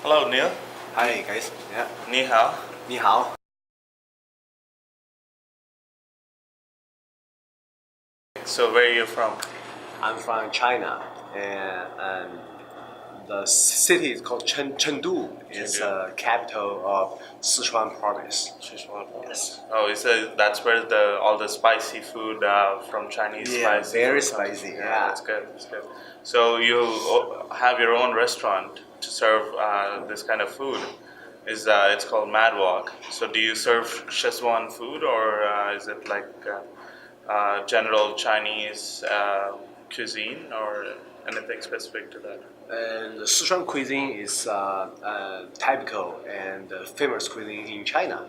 Hello, Neil. Hi guys. Yeah. Ni hao. 你好. So, where are you from? I'm from China, and the city is called Chengdu. It's Chengdu. the capital of Sichuan province. Sichuan. Yes. Oh, that's where all the spicy food from Chinese Yeah, spicy very food comes. spicy. Yeah, Yeah. that's good. That's good. So you have your own restaurant to serve this kind of food. It's called Mad Walk. So do you serve Szechuan food or is it like general Chinese cuisine or anything specific to that? And the Sichuan cuisine is typical and famous cuisine in China.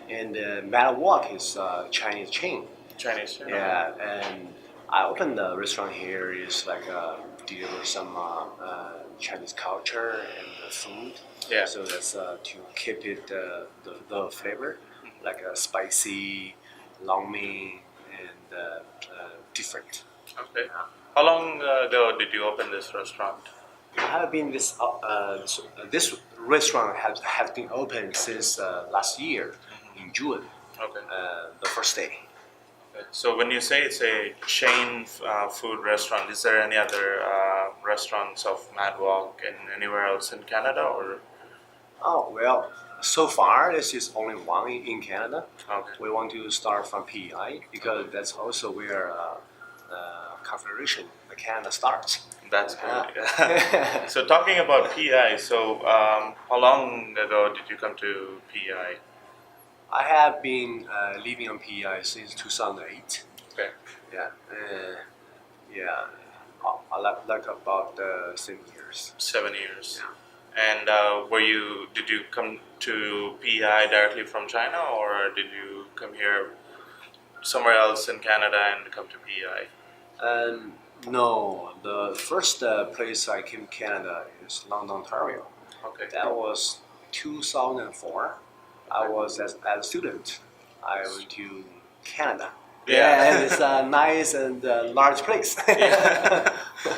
And Mad Wok is a Chinese chain. Chinese. Yeah, and I opened the restaurant here is like deliver some Chinese culture and food. Yeah. So that's to keep it the flavor, like spicy, long mein, and different. Okay. How long ago did you open this restaurant? I have been this restaurant has been open since last year in June, Okay. the first day. So when you say it's a chain food restaurant, is there any other restaurants of Mad Walk in anywhere else in Canada or? Oh well, so far this is only one in Canada. Okay. We want to start from PEI because that's also where Confederation Canada starts. That's good. So talking about PEI, so how long ago did you come to PEI? I have been living on PEI since 2008. Okay. Yeah, yeah, I like about 7 years. 7 years. Yeah. And did you come to PEI directly from China or did you come here somewhere else in Canada and come to PEI? No, the first place I came to Canada is London, Ontario. Okay. That was 2004. I was as a student. I went to Canada. Yeah. And it's a nice and large place.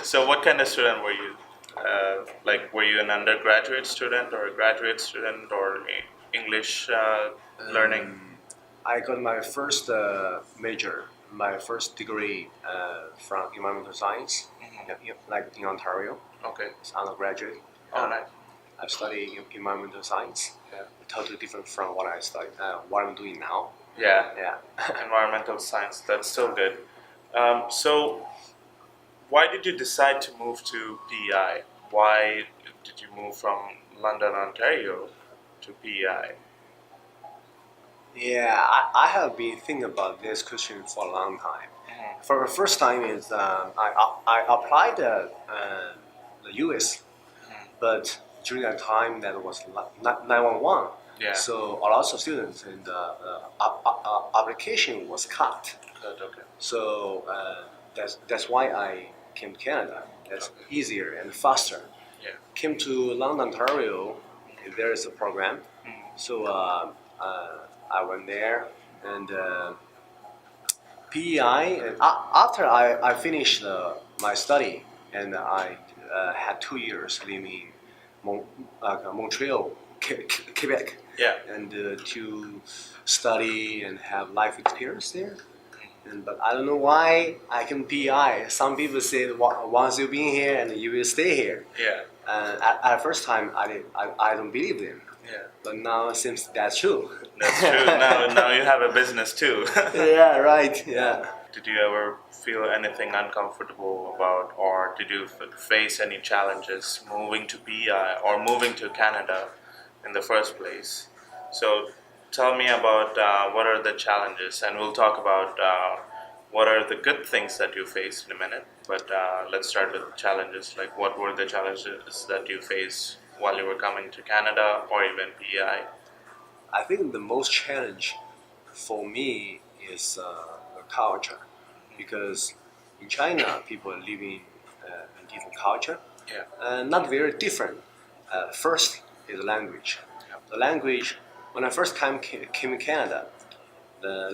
So what kind of student were you? Were you an undergraduate student or a graduate student or English learning? I got my first major, my first degree from environmental science, like in Ontario. Okay. It's undergraduate. Oh, nice. I studied environmental science. Yeah. Totally different from what I studied, what I'm doing now. Yeah. Yeah. Environmental science. That's still good. So, why did you decide to move to PEI? Why did you move from London, Ontario, to PEI? Yeah, I have been thinking about this question for a long time. For the first time is I applied the US, but during that time that was 911. Yeah. So a lot of students and application was cut. Good. Okay. So that's why I came to Canada. That's easier and faster. Yeah. Came to London, Ontario. There is a program. So I went there and PEI. And after I finished my study and I had 2 years living in Montreal, Quebec. Yeah. And to study and have life experience there. But I don't know why I can PI. Some people say once you've been here and you will stay here. Yeah. At the first time, I don't believe them. Yeah. But now it seems that's true. That's true. Now you have a business too. Yeah, right. Yeah. Did you ever feel anything uncomfortable about, or did you face any challenges moving to PEI or moving to Canada in the first place? So tell me about what are the challenges, and we'll talk about what are the good things that you faced in a minute. But let's start with challenges. Like, what were the challenges that you faced while you were coming to Canada or even PEI? I think the most challenge for me is the culture, because in China people are living in different culture, not very different. First is language. The language. When I first came to Canada, the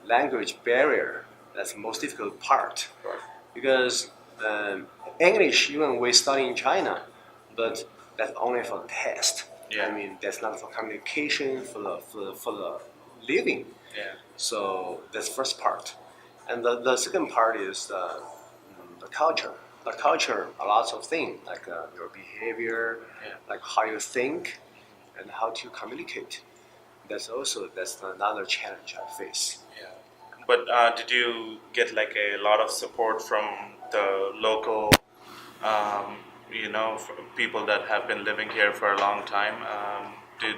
language barrier, that's the most difficult part, because English even we study in China, but that's only for the test. Yeah. I mean, that's not for communication, for the living. Yeah. So that's first part, and the second part is the culture. The culture, a lot of things like your behavior, Yeah. like how you think, and how to communicate. That's another challenge I face. Yeah. But did you get like a lot of support from the local, um, people that have been living here for a long time?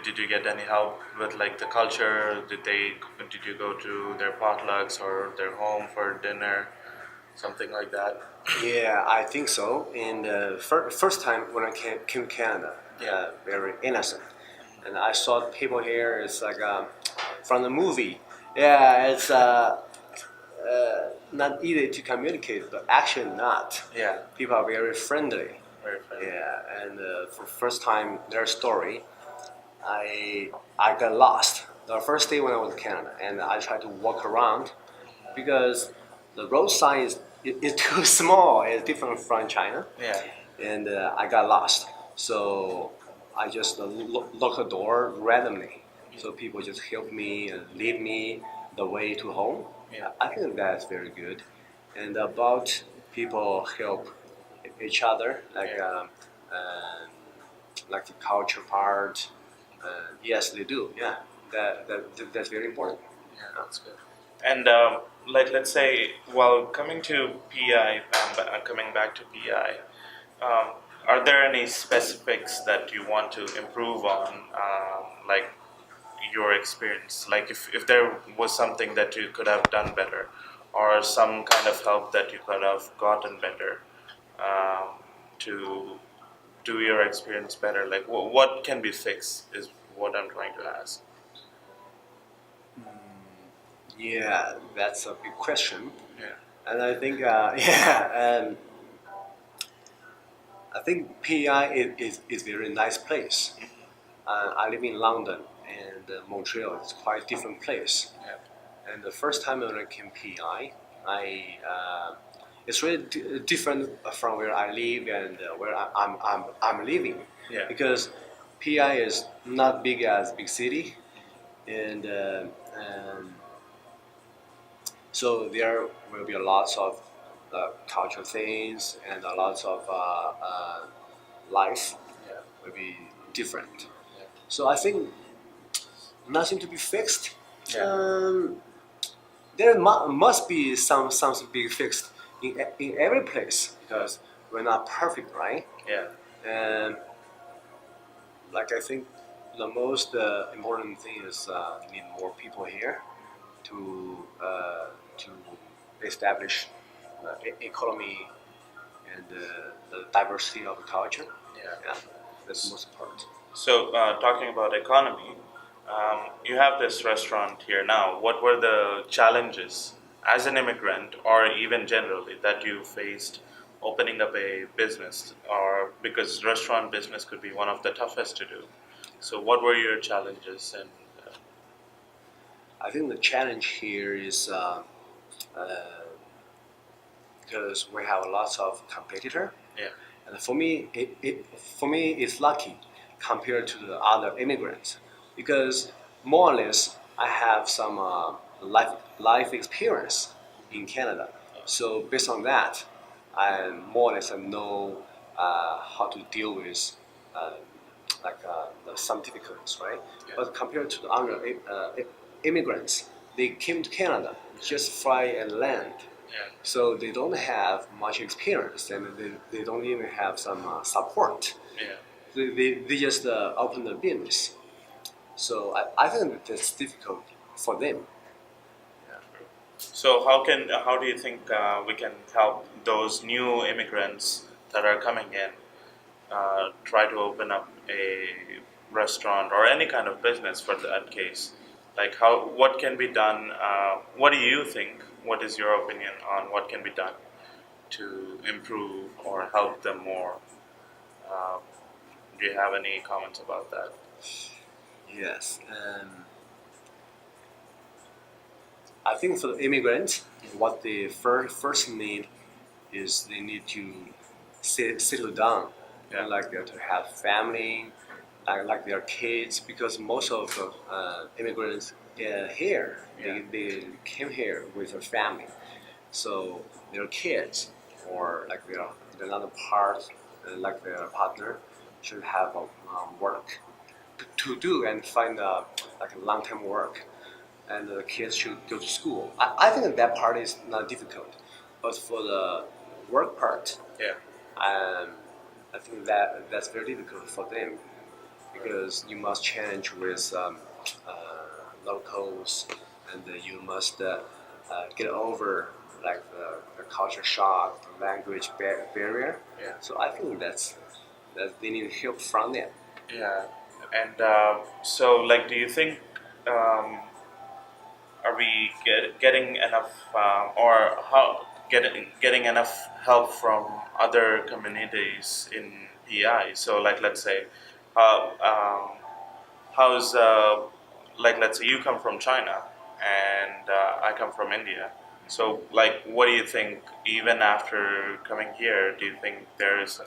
Did you get any help with like the culture? Did you go to their potlucks or their home for dinner, something like that? Yeah, I think so. And first time when I came to Canada, Yeah. very innocent, and I saw people here. It's like from the movie. Yeah, it's not easy to communicate, but actually not. Yeah. People are very friendly. Very friendly. Yeah, and for first time their story, I got lost the first day when I was in Canada, and I tried to walk around because the road sign is too small. It's different from China, Yeah. and I got lost. So I just lock the door randomly. So people just help me and lead me the way to home. Yeah. I think that's very good. And about people help each other, Yeah. like the culture part. Yes, they do. Yeah, that's very important. Yeah, that's good. And like, let's say, well, coming to PI, coming back to PI, are there any specifics that you want to improve on, like your experience? Like, if there was something that you could have done better, or some kind of help that you could have gotten better, to do your experience better, like what can be fixed is what I'm trying to ask. Yeah, that's a big question, Yeah. and I think I think PI is very nice place. I live in London, and Montreal is quite different place. Yeah. And the first time when I came PI, it's really different from where I live and where I'm living. Yeah. Because PI is not big as big city, and so there will be a lots of cultural things and a lots of life Yeah. will be different. Yeah. So I think nothing to be fixed. Yeah. There must be something being fixed in every place because we're not perfect, right? Yeah. And like I think the most important thing is need more people here to establish economy and the diversity of the culture. Yeah. Yeah, that's the most important. So, talking about economy, you have this restaurant here now. What were the challenges as an immigrant, or even generally, that you faced opening up a business? Or because restaurant business could be one of the toughest to do. So, what were your challenges? And I think the challenge here is because we have lots of competitor. yeah, And for me, it's lucky compared to the other immigrants because more or less I have some life experience in Canada. So based on that, I more or less know how to deal with uh, some difficulties, right? Yeah. But compared to the other immigrants, they came to Canada just fly and land. yeah, So they don't have much experience and they don't even have some support. yeah. They just open the business. So I think that's difficult for them. So, how do you think we can help those new immigrants that are coming in try to open up a restaurant or any kind of business for that case? Like, what can be done? What do you think? What is your opinion on what can be done to improve or help them more? Um, do you have any comments about that? Yes. I think for the immigrants, what they first need is they need to settle down and like to have family, like their kids, because most of the immigrants here they came here with their family, so their kids or like their other part, like their partner, should have work to do and find like a long-term work, and the kids should go to school. I think that part is not difficult, but for the work part, Yeah. um, I think that's very difficult for them because you must change with locals, and you must get over like the culture shock, the language barrier. Yeah. So I think that they need help from them. Yeah. And so, like, do you think are we getting enough, or how getting enough help from other communities in PI? So, like, let's say, how how's like, let's say you come from China and I come from India. So, like, what do you think? Even after coming here, do you think there's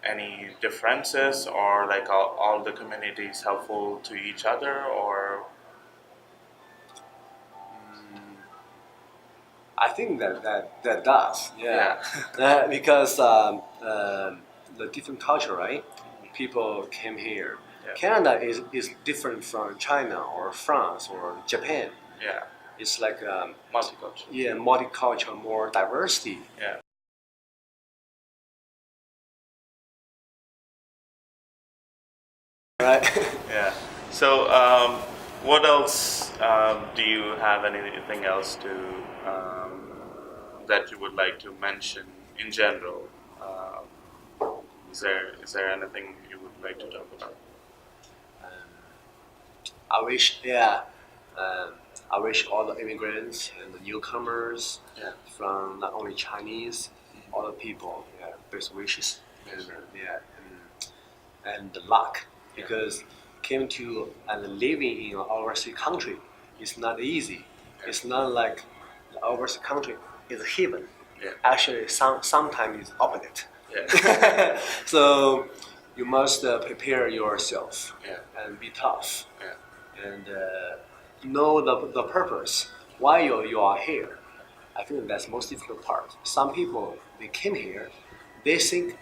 any differences, or like all the communities helpful to each other, or I think that does, yeah, yeah. because the different culture, right? People came here. Yeah. Canada is different from China or France or Japan. Yeah. It's like Multicultural. yeah, multicultural, more diversity. Yeah. Right. Yeah. So, what else do you have anything else to that you would like to mention in general? Is there anything you would like to talk about? I wish, yeah, I wish all the immigrants and the newcomers Yeah. from not only Chinese, all the people, yeah, best wishes, and yeah, and the luck, because came to and living in an overseas country is not easy. It's not like the overseas country is heaven. Yeah. Actually, sometimes it's opposite. Yeah. So you must prepare yourself Yeah. and be tough Yeah. and know the purpose why you are here. I think that's the most difficult part. Some people they came here, they think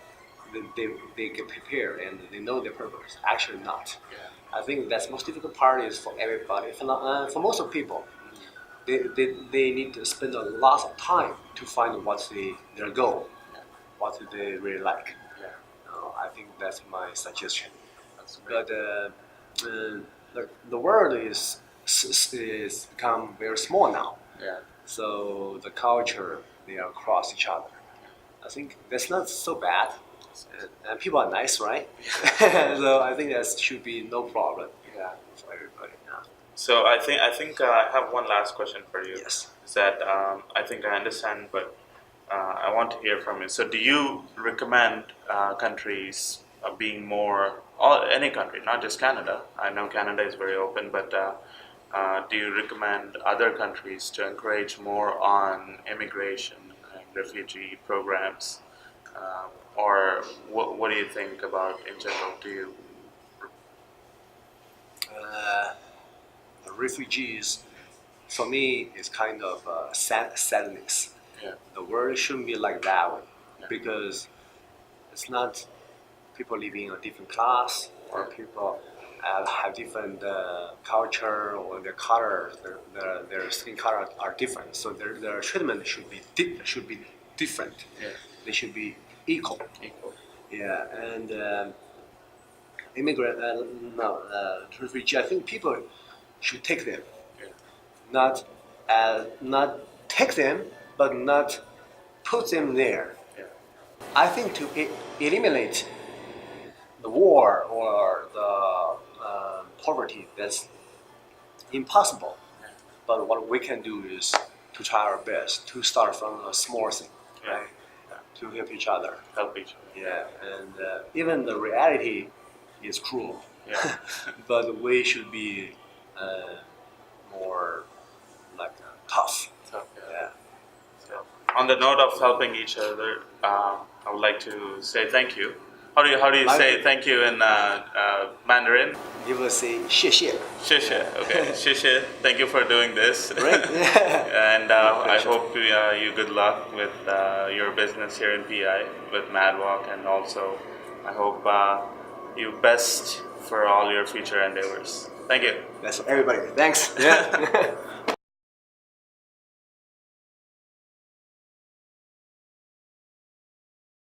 they get prepared and they know their purpose. Actually, not. Yeah. I think that's the most difficult part is for everybody. For most of people, they need to spend a lot of time to find what's their goal, Yeah. what they really like. Yeah. I think that's my suggestion. That's great. But the world is become very small now. Yeah. So the culture they are across each other. I think that's not so bad, and people are nice, right? So I think that should be no problem. Yeah. For everybody. Yeah. So I think I have one last question for you. Yes. Is that I think I understand, but I want to hear from you. So, do you recommend countries being more, any country, not just Canada? I know Canada is very open, but do you recommend other countries to encourage more on immigration and refugee programs, or what do you think about in general? Do you? The refugees, for me, is kind of sadness. Yeah. The world shouldn't be like that way, Yeah. because it's not people living in a different class or Yeah. people have different culture or their color, their skin color are different. So their treatment should be different. Yeah. They should be equal. Equal. Yeah, and immigrant, no, refugee. I think people should take them, Yeah. not take them, but not put them there. Yeah. I think to eliminate the war or the poverty, that's impossible. Yeah. But what we can do is to try our best to start from a small thing, Yeah. right? To help each other. Help each other. Yeah, and even the reality is cruel. Yeah. But we should be more like tough. So, yeah. Yeah. So, on the note of helping each other, I would like to say thank you. How do you say thank you in Mandarin? You will say 谢谢. 谢谢. Okay, 谢谢. Thank you for doing this. Great. And I hope you good luck with your business here in PI with Madwalk, and also I hope you best for all your future endeavors. Thank you. That's everybody. Thanks. Yeah.